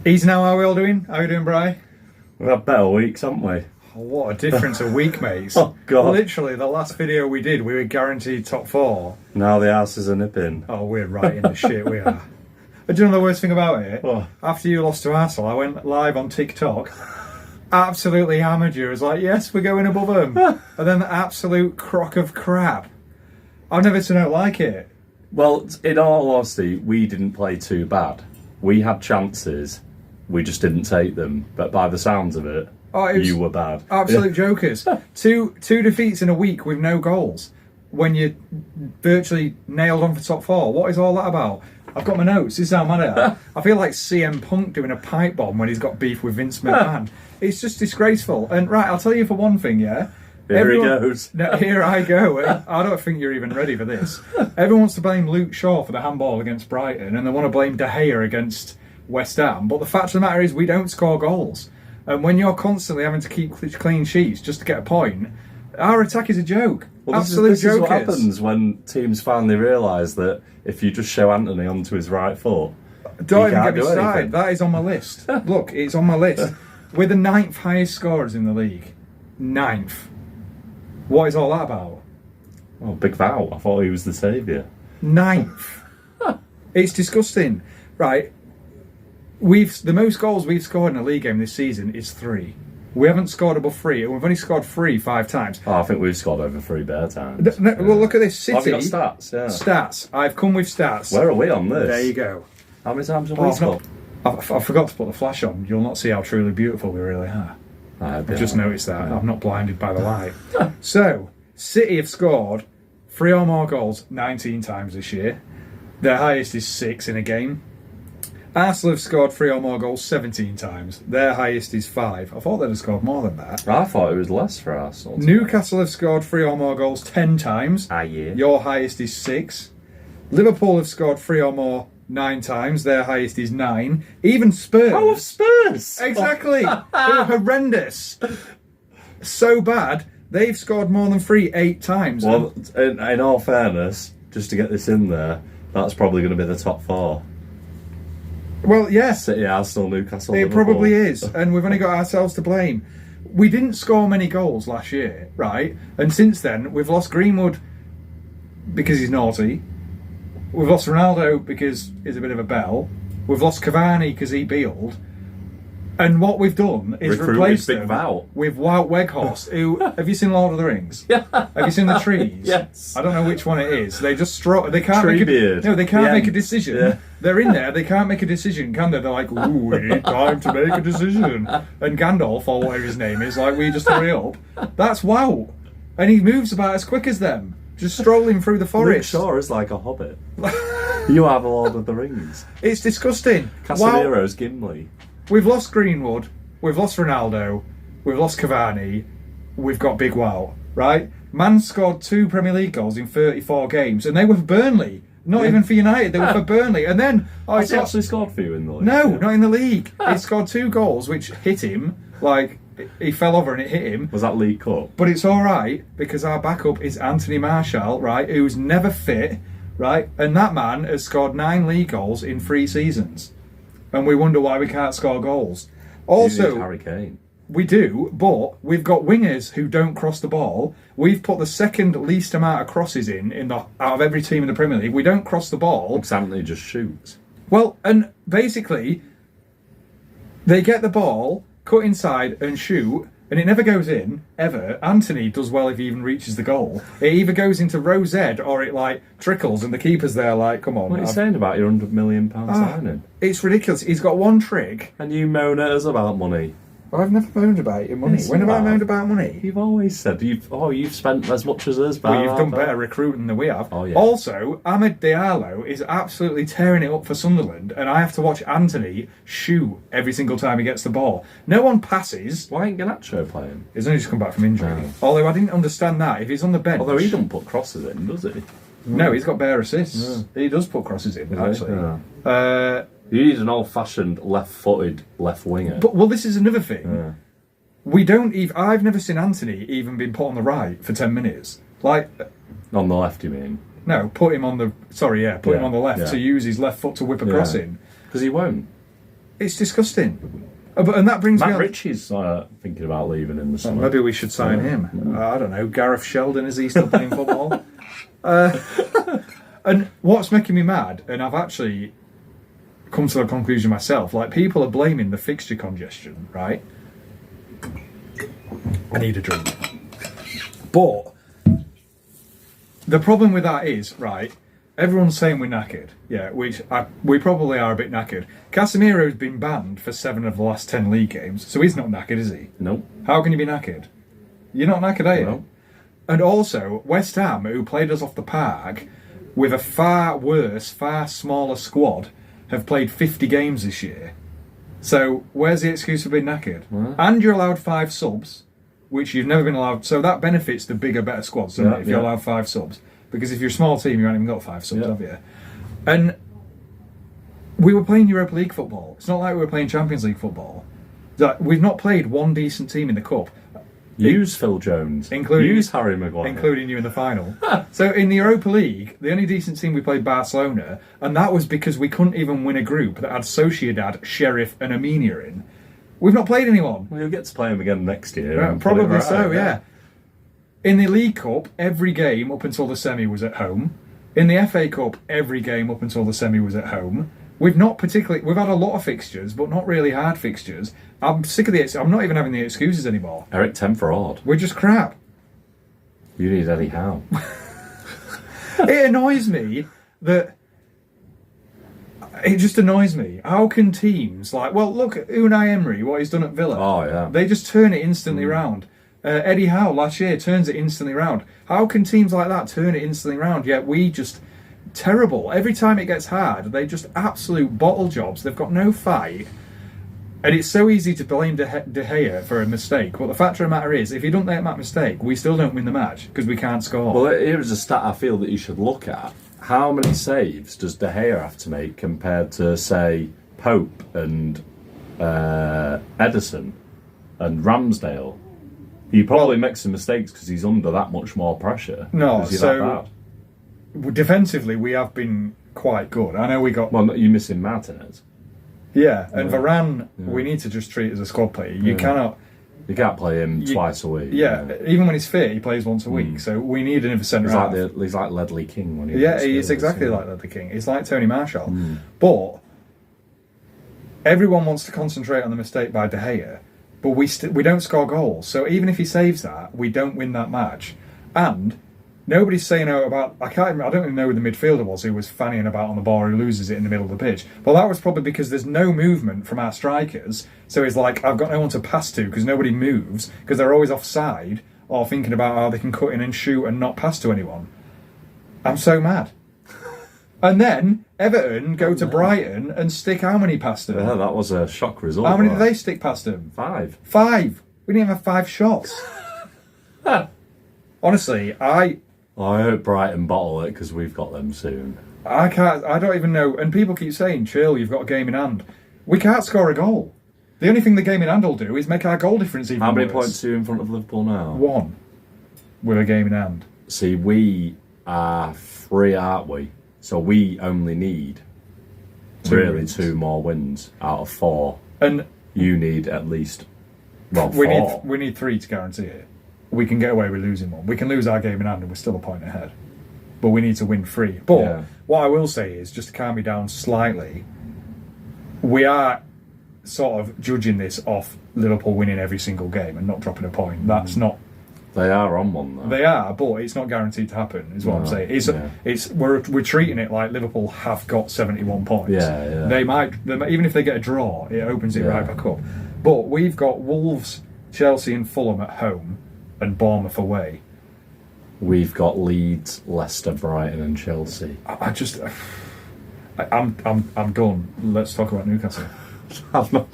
Easy now, how are we all doing? How are you doing, Bri? We've had better weeks, haven't we? Oh, what a difference a week makes. Oh, God. Literally, the last video we did, we were guaranteed top 4. Now the arse is a nipping. Oh, we're right in the shit, we are. And do you know the worst thing about it? Oh. After you lost to Arsenal, I went live on TikTok, absolutely hammered you. I was like, yes, we're going above them. And then the absolute crock of crap. I've never seen it like it. Well, in all honesty, we didn't play too bad. We had chances, we just didn't take them. But by the sounds of it, you were bad. Absolute jokers. Two defeats in a week with no goals. When you virtually nailed on for top 4. What is all that about? I've got my notes. This is how mad I am. I feel like CM Punk doing a pipe bomb when he's got beef with Vince McMahon. It's just disgraceful. And right, I'll tell you for one thing, yeah? Here he goes. No, here I go. I don't think you're even ready for this. Everyone wants to blame Luke Shaw for the handball against Brighton, and they want to blame De Gea against West Ham. But the fact of the matter is, we don't score goals. And when you're constantly having to keep clean sheets just to get a point, our attack is a joke. Well, this is what happens when teams finally realise that if you just show Anthony onto his right foot, don't even get me started. That is on my list. Look, it's on my list. We're the 9th highest scorers in the league. 9th. What is all that about? Oh, big vow. I thought he was the saviour. 9th. It's disgusting. Right. The most goals we've scored in a league game this season is 3. We haven't scored above 3, and we've only scored 3 5 times. Oh, I think we've scored over 3 bare times. Well, look at this. City. Have you got stats? Yeah. Stats. I've come with stats. Where are we on this? There you go. How many times have we scored? I forgot to put the flash on. You'll not see how truly beautiful we really are. I've just noticed that. I'm not blinded by the light. So, City have scored 3 or more goals 19 times this year. Their highest is 6 in a game. Arsenal have scored 3 or more goals 17 times. Their highest is 5. I thought they'd have scored more than that. I thought it was less for Arsenal. Newcastle have scored 3 or more goals 10 times. Yeah. Your highest is 6. Liverpool have scored 3 or more 9 times. Their highest is 9. Even Spurs. Oh, Spurs! Exactly. They were horrendous. So bad, they've scored more than 3 8 times. Well, in all fairness, just to get this in there, that's probably going to be the top 4. Well, yes. City, Arsenal, Newcastle, It Liverpool. probably is, and we've only got ourselves to blame. We didn't score many goals last year, right? And since then, we've lost Greenwood because he's naughty. We've lost Ronaldo because he's a bit of a bell. We've lost Cavani because he bealed. And what we've done is replace them with Wout Weghorst, who... Have you seen Lord of the Rings? Yeah. Have you seen the trees? Yes. I don't know which one it is. They just they can't they can't make a decision. Yeah. They're in there, they can't make a decision, can they? They're like, ooh, we need time to make a decision. And Gandalf, or whatever his name is, like, we just hurry up. That's Wout. And he moves about as quick as them, just strolling through the forest. Luke Shaw is like a hobbit. You have Lord of the Rings. It's disgusting. Casemiro's Gimli. We've lost Greenwood, we've lost Ronaldo, we've lost Cavani, we've got Big Wow, right? Man scored 2 Premier League goals in 34 games, and they were for Burnley. Not even for United, they were for Burnley. And then... Has he actually scored for you in the league? No, not in the league. He scored 2 goals, which hit him, like, he fell over and it hit him. Was that League Cup? But it's all right, because our backup is Anthony Martial, right, who's never fit, right? And that man has scored 9 league goals in 3 seasons. And we wonder why we can't score goals. Also, Harry Kane. We do, but we've got wingers who don't cross the ball. We've put the second least amount of crosses out of every team in the Premier League. We don't cross the ball. Anthony just shoots. Well, and basically, they get the ball, cut inside and shoot, and it never goes in, ever. Anthony does well if he even reaches the goal. It either goes into row Z or it, like, trickles, and the keeper's there like, come on. What are you saying about your £100 million signing? It's ridiculous. He's got one trick. And you moan at us about money. Well, I've never moaned about your money. When have I moaned about money? You've always said you've spent as much as us. Well, you've done better recruiting than we have. Oh, yeah. Also, Ahmed Diallo is absolutely tearing it up for Sunderland, and I have to watch Anthony shoot every single time he gets the ball. No one passes. Why ain't Garnacho playing? He's only just come back from injury. No. Although I didn't understand that. If he's on the bench... Although he doesn't put crosses in, does he? No, he's got bare assists. Yeah. He does put crosses in, actually. Yeah. You need an old-fashioned left-footed left winger. But, well, this is another thing. Yeah. We don't even... I've never seen Anthony even been put on the right for 10 minutes. Like... On the left, you mean? No, put him on the... Sorry, yeah, put him on the left to use his left foot to whip a cross in. Because he won't. It's disgusting. And that brings me Matt on. Ritchie's thinking about leaving in the summer. Maybe we should sign him. I don't know. Gareth Sheldon, is he still playing football? And what's making me mad, and I've actually come to a conclusion myself, like people are blaming the fixture congestion, right? I need a drink. But the problem with that is, right, everyone's saying we're knackered. Yeah, we probably are a bit knackered. Casemiro's been banned for 7 of the last 10 league games, so he's not knackered, is he? No. How can you be knackered? You're not knackered, are you? No. And also, West Ham, who played us off the park, with a far worse, far smaller squad, have played 50 games this year. So, where's the excuse for being knackered? And you're allowed 5 subs, which you've never been allowed. So that benefits the bigger, better squads, doesn't it? If you're allowed 5 subs. Because if you're a small team, you haven't even got 5 subs, have you? And we were playing Europa League football. It's not like we were playing Champions League football. We've not played one decent team in the Cup. Use Phil Jones. Use Harry Maguire. Including you in the final. So in the Europa League, the only decent team we played Barcelona, and that was because we couldn't even win a group that had Sociedad, Sheriff and Armenia in. We've not played anyone. Well, you'll get to play them again next year. Probably so, yeah. In the League Cup, every game up until the semi was at home. In the FA Cup, every game up until the semi was at home. We've had a lot of fixtures, but not really hard fixtures. I'm sick of I'm not even having the excuses anymore. Eric Temperard. We're just crap. You need Eddie Howe. It annoys me that... It just annoys me. How can teams look at Unai Emery, what he's done at Villa. Oh, yeah. They just turn it instantly round. Eddie Howe last year turns it instantly round. How can teams like that turn it instantly round? Yet we just... Terrible. Every time it gets hard, they just absolute bottle jobs. They've got no fight. And it's so easy to blame De Gea for a mistake. But the fact of the matter is, if he doesn't make that mistake, we still don't win the match because we can't score. Well, here's a stat I feel that you should look at. How many saves does De Gea have to make compared to, say, Pope and Edison and Ramsdale? He probably makes some mistakes because he's under that much more pressure. No, so defensively we have been quite good. I know we got... Well, you're missing Martinez. Yeah, and Varane, we need to just treat as a squad player. You cannot... You can't play him twice a week. Yeah, even when he's fit, he plays once a week. So we need another centre half. He's like Ledley King when he... Yeah, he's exactly like Ledley King. He's like Tony Marshall. But everyone wants to concentrate on the mistake by De Gea, but we don't score goals. So even if he saves that, we don't win that match. And... Nobody's saying about... I don't even know who the midfielder was who was fannying about on the ball who loses it in the middle of the pitch. Well, that was probably because there's no movement from our strikers. So he's like, I've got no one to pass to because nobody moves because they're always offside or thinking about how they can cut in and shoot and not pass to anyone. I'm so mad. And then Everton go to Brighton and stick how many past them? Yeah, that was a shock result. How many did they stick past them? 5. 5. We didn't even have 5 shots. Honestly, I hope Brighton bottle it because we've got them soon. I don't even know. And people keep saying, chill, you've got a game in hand. We can't score a goal. The only thing the game in hand will do is make our goal difference even worse. How many points are you in front of Liverpool now? 1. With a game in hand. See, we are 3, aren't we? So we only need 2 more wins out of 4. And you need at least 4. We need 3 to guarantee it. We can get away with losing 1. We can lose our game in hand and we're still a point ahead. But we need to win 3. But what I will say is, just to calm me down slightly, we are sort of judging this off Liverpool winning every single game and not dropping a point. That's not... They are on one, though. They are, but it's not guaranteed to happen, is what I'm saying. We're treating it like Liverpool have got 71 points. Yeah. They might, even if they get a draw, it opens it right back up. But we've got Wolves, Chelsea and Fulham at home and Bournemouth away. We've got Leeds, Leicester, Brighton and Chelsea. I'm done. Let's talk about Newcastle. I've not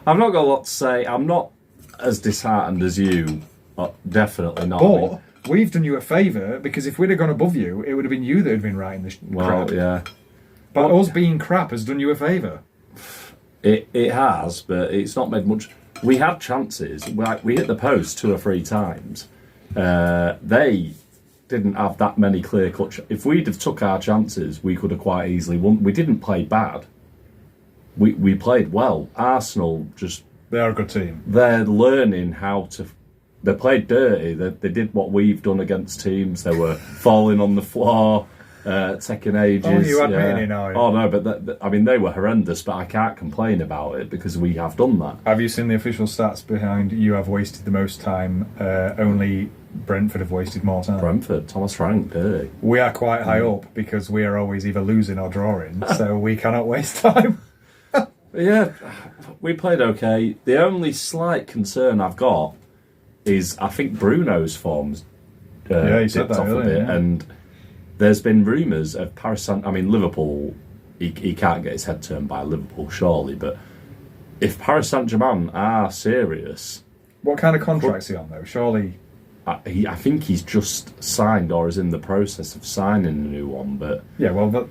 got a lot to say. I'm not as disheartened as you. Definitely not. But we've done you a favour because if we'd have gone above you, it would have been you that had been right in the crap. Yeah. But us being crap has done you a favour. It has, but it's not made much. We had chances. We hit the post 2 or 3 times. They didn't have that many clear-cut... If we'd have took our chances, we could have quite easily won. We didn't play bad. we played well. Arsenal just They are a good team. they're learning how to. They played dirty. They did what we've done against teams. They were falling on the floor, taking ages. Oh, you admitting it now? Oh no, but I mean they were horrendous. But I can't complain about it because we have done that. Have you seen the official stats behind you have wasted the most time? Only Brentford have wasted more time. Brentford, Thomas Frank, dirty. We are quite high up because we are always either losing or drawing, so we cannot waste time. Yeah, we played okay. The only slight concern I've got is I think Bruno's form's You said dipped that off a earlier, bit, yeah. and there's been rumours of Liverpool. He can't get his head turned by Liverpool, surely. But if Paris Saint-Germain are serious, What kind of contract's he on though? Surely. I think he's just signed or is in the process of signing a new one. But Yeah, well,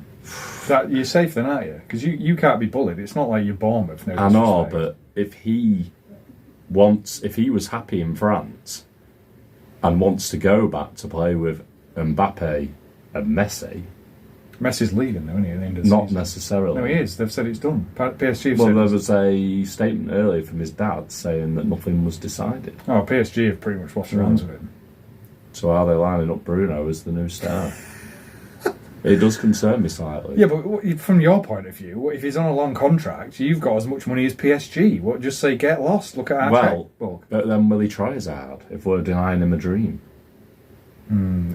that you're safe then, aren't you? Because you can't be bullied. It's not like you're Bournemouth. No I know, disrespect. but if he was happy in France and wants to go back to play with Mbappe and Messi, Messi's leaving though, isn't he? At the end of the not season? necessarily. No, he is. They've said it's done. PSG have Well, said. there was a statement earlier from his dad saying that nothing was decided. Oh, PSG have pretty much washed their hands of him. So are they lining up Bruno as the new star? It does concern me slightly. Yeah, but from your point of view, if he's on a long contract, you've got as much money as PSG. What? Just say get lost. Look at our checkbook. But then will he try as hard if we're denying him a dream?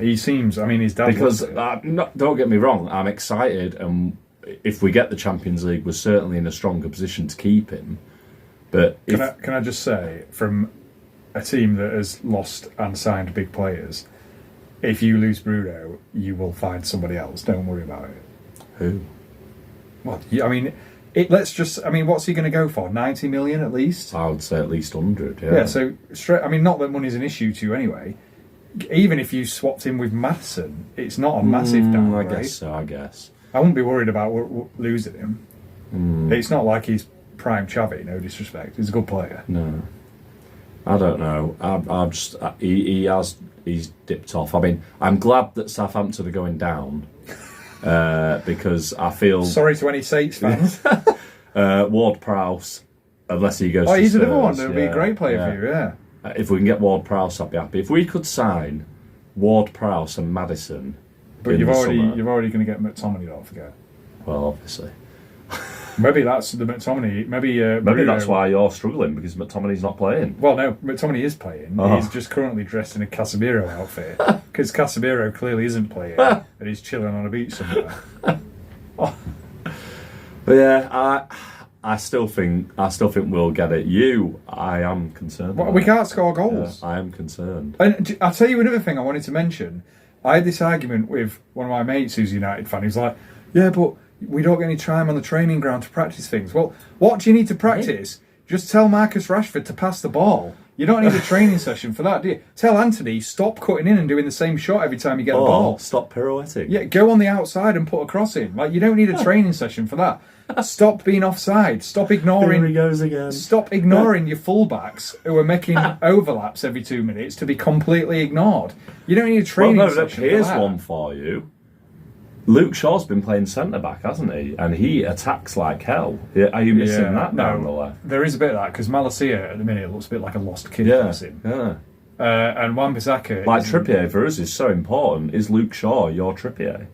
He seems. I mean, his dad. Because loves it. don't get me wrong, I'm excited, and if we get the Champions League, we're certainly in a stronger position to keep him. But Can I just say, from a team that has lost and signed big players, if you lose Bruno, you will find somebody else. Don't worry about it. who? Well, I mean, let's just. I mean, what's he going to go for? 90 million at least. I would say at least 100. Yeah. Yeah. So straight. I mean, not that money's an issue to you anyway. Even if you swapped him with Madison, it's not a massive I downgrade. guess so. I guess. I wouldn't be worried about losing him. It's not like he's prime Xavi, no disrespect. He's a good player. No. I don't know. I'm just he's dipped off. I mean, I'm glad that Southampton are going down because I feel Sorry to any Saints fans. Ward-Prowse, unless he goes. Oh, to he's another Spurs, one. That would be a great player for you, yeah. If we can get Ward-Prowse, I'd be happy. If we could sign Ward-Prowse and Madison, But in the summer, you're already going to get McTominay, don't forget. well, obviously. Maybe that's the McTominay. Maybe That's why you're struggling, because McTominay's not playing. Well, no, McTominay is playing. Oh. He's just currently dressed in a Casemiro outfit because Casemiro clearly isn't playing and he's chilling on a beach somewhere. But yeah, I still think we'll get it. I am concerned. Well, we can't score goals. I am concerned. And I'll tell you another thing I wanted to mention. I had this argument with one of my mates who's a United fan. He's like, yeah, but we don't get any time on the training ground to practice things. Well, what do you need to practice? Just tell Marcus Rashford to pass the ball. You don't need a training session for that, do you? Tell Anthony, stop cutting in and doing the same shot every time you get a ball. Stop pirouetting. Yeah, go on the outside and put a cross in. Like, you don't need a training session for that. Stop being offside. Stop ignoring. Here he goes again. Stop ignoring your fullbacks who are making overlaps every 2 minutes to be completely ignored. You don't need a training session. Here's for that. one for you. Luke Shaw's been playing centre back, hasn't he? And he attacks like hell. Are you missing that down the left? There is a bit of that because Malacia at the minute looks a bit like a lost kid. Yeah, Passing. yeah. And Wan-Bissaka. Like Trippier for us is so important. Is Luke Shaw your Trippier?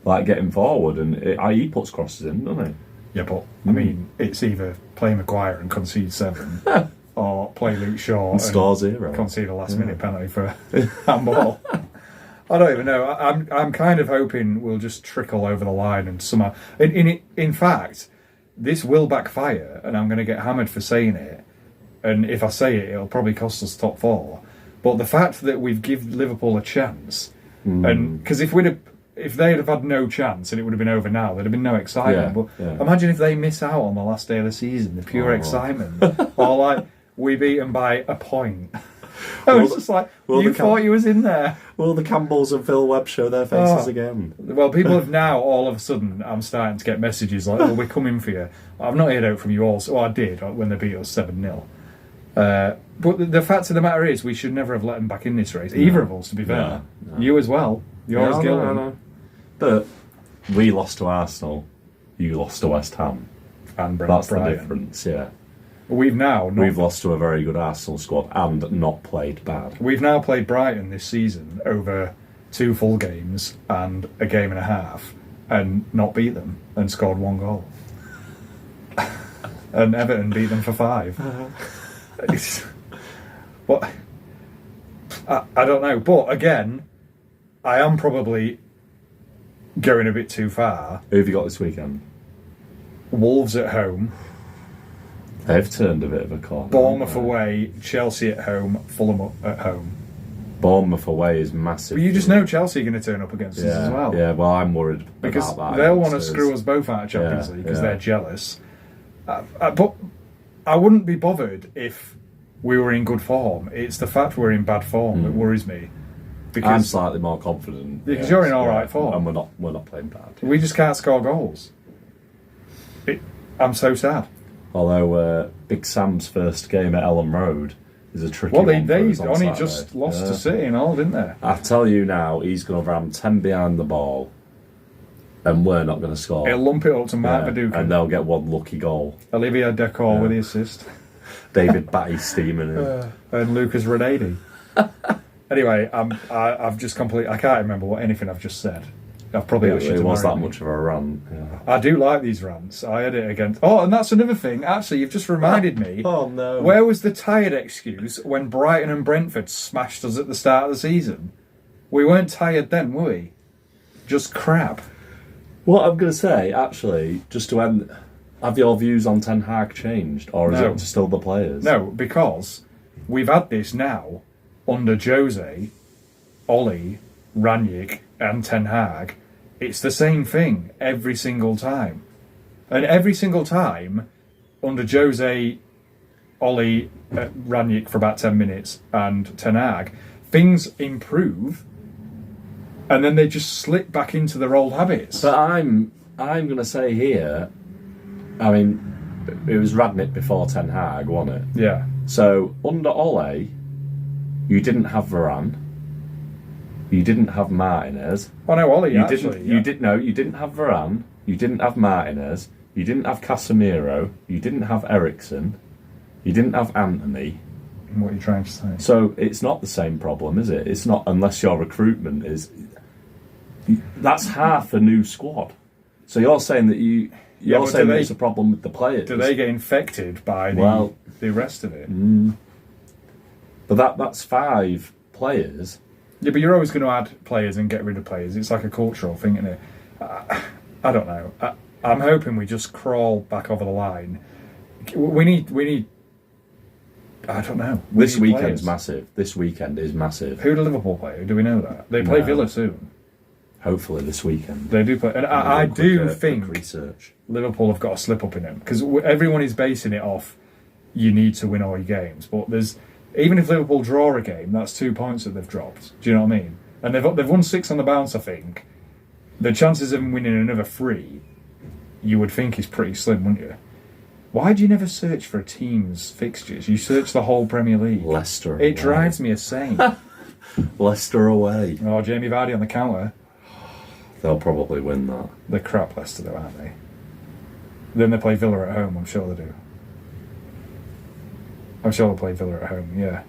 Like getting forward and he puts crosses in, doesn't he? Yeah, but I mean, it's either play Maguire and concede 7, or play Luke Shaw and score 0, concede a last-minute penalty for a handball. I don't even know. I'm kind of hoping we'll just trickle over the line and somehow. In fact, this will backfire, and I'm going to get hammered for saying it. And if I say it, it'll probably cost us top 4. But the fact that we've given Liverpool a chance, and because if they'd have had no chance and it would have been over now, there'd have been no excitement. But imagine if they miss out on the last day of the season, the pure excitement, or like we beat them by a point. I was just like, you thought you was in there. Will the Campbells and Phil Webb show their faces again? Well, people have now, all of a sudden, I'm starting to get messages like, oh, we're coming for you. I've not heard out from you all, so I did when they beat us 7-0. But the fact of the matter is, we should never have let them back in this race. Either of us, to be fair. No. You as well. You're as guilty. No. But we lost to Arsenal. You lost to West Ham. and That's Brighton. the difference, yeah. We've lost to a very good Arsenal squad and not played bad. We've now played Brighton this season over 2 full games and a game and a half, and not beat them and scored 1 goal. And Everton beat them for 5. What? I don't know, but again, I am probably going a bit too far. Who have you got this weekend? Wolves at home, They've turned a bit of a corner. Bournemouth away, Chelsea at home, Fulham at home. Bournemouth away is massive. But you just know Chelsea are going to turn up against us as well. Yeah, well, I'm worried because about that. they'll want to screw us both out of Champions League because they're jealous. But I wouldn't be bothered if we were in good form. It's the fact we're in bad form that worries me. Because I'm slightly more confident because you're in all right form, and we're not playing bad. We just can't score goals. I'm so sad. Although Big Sam's first game at Ellen Road is a tricky one. Well, they only Saturday. just lost to City and all, didn't they? I tell you now, he's going to ram 10 behind the ball, and we're not going to score. He'll lump it up to Mark Viduka. And they'll get 1 lucky goal. Olivier Decor with the assist. David Batty steaming in. And Lucas Renady. Anyway, I've just completely... I can't remember anything I've just said. I've probably it was that much of a rant. Yeah. I do like these rants. I had it against... Oh, and that's another thing. Actually, you've just reminded me. Oh, no. Where was the tired excuse when Brighton and Brentford smashed us at the start of the season? We weren't tired then, were we? Just crap. What I'm going to say, actually, just to end... Have your views on Ten Hag changed? Or is it still the players? No, because we've had this now under Jose, Ollie, Ranić and Ten Hag. It's the same thing every single time. And every single time, under Jose, Ollie, Ranić for about 10 minutes and Ten Hag, things improve and then they just slip back into their old habits. But I'm going to say here, I mean, it was Ranić before Ten Hag, wasn't it? Yeah. So, under Ole, you didn't have Varane. You didn't have Martinez. Oh no, Ollie, you actually. You didn't have Varane. You didn't have Martinez. You didn't have Casemiro. You didn't have Eriksen. You didn't have Anthony. What are you trying to say? So it's not the same problem, is it? It's not, unless your recruitment is... That's half a new squad. So you're saying that you're saying there's a problem with the players. Do they get infected by the rest of it? But that's 5 players. Yeah, but you're always going to add players and get rid of players. It's like a cultural thing, isn't it? I don't know. I'm hoping we just crawl back over the line. We need. I don't know. This weekend's massive. This weekend is massive. Who do Liverpool play? Do we know that? They play Villa soon. Hopefully this weekend. They do play. And I do think research. Liverpool have got a slip up in them. Because everyone is basing it off, you need to win all your games. But there's... Even if Liverpool draw a game, that's 2 points that they've dropped. Do you know what I mean? And they've won 6 on the bounce, I think. The chances of them winning another 3, you would think is pretty slim, wouldn't you? Why do you never search for a team's fixtures? You search the whole Premier League. Leicester away. It drives me insane. Leicester away. Oh, Jamie Vardy on the counter. They'll probably win that. They're crap Leicester though, aren't they? Then they play Villa at home, I'm sure they do. I'm sure they'll play Villa at home, yeah.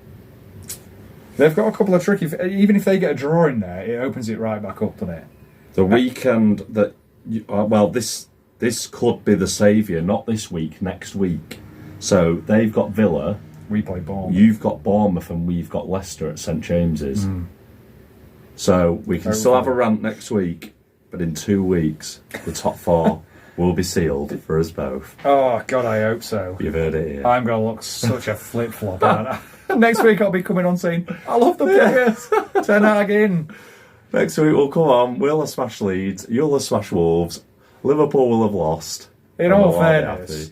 They've got a couple of tricky... Even if they get a draw in there, it opens it right back up, doesn't it? The weekend that... This could be the saviour, not this week, next week. So they've got Villa. We play Bournemouth. You've got Bournemouth and we've got Leicester at St James's. So we can still have a rant next week, but in 2 weeks, the top 4... will be sealed for us both. Oh, God, I hope so. You've heard it here. I'm going to look such a flip-flop, aren't I? Next week I'll be coming on saying, I love the players. Ten Hag in. Next week we'll come on, we'll have smashed Leeds, you'll have smashed Wolves, Liverpool will have lost. In all fairness,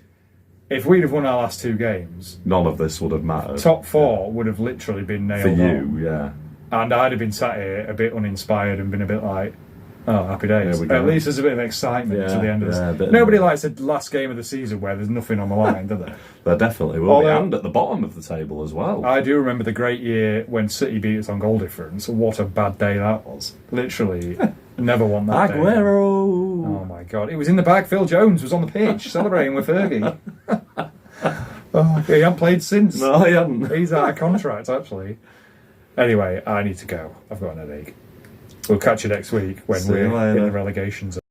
if we'd have won our last 2 games... None of this would have mattered. Top 4 would have literally been nailed for you, on. yeah. And I'd have been sat here a bit uninspired and been a bit like... Oh, happy days. At least there's a bit of excitement to the end of this. Nobody likes the last game of the season where there's nothing on the line, do they? There definitely will be. And at the bottom of the table as well. I do remember the great year when City beat us on goal difference. What a bad day that was. Literally, never won that day. Aguero! Oh my God! It was in the bag. Phil Jones was on the pitch celebrating with Fergie. Oh, he hasn't played since. No, he hadn't. He's out of contract, actually. Anyway, I need to go. I've got an headache. We'll catch you next week when See you we're in later. the relegation zone.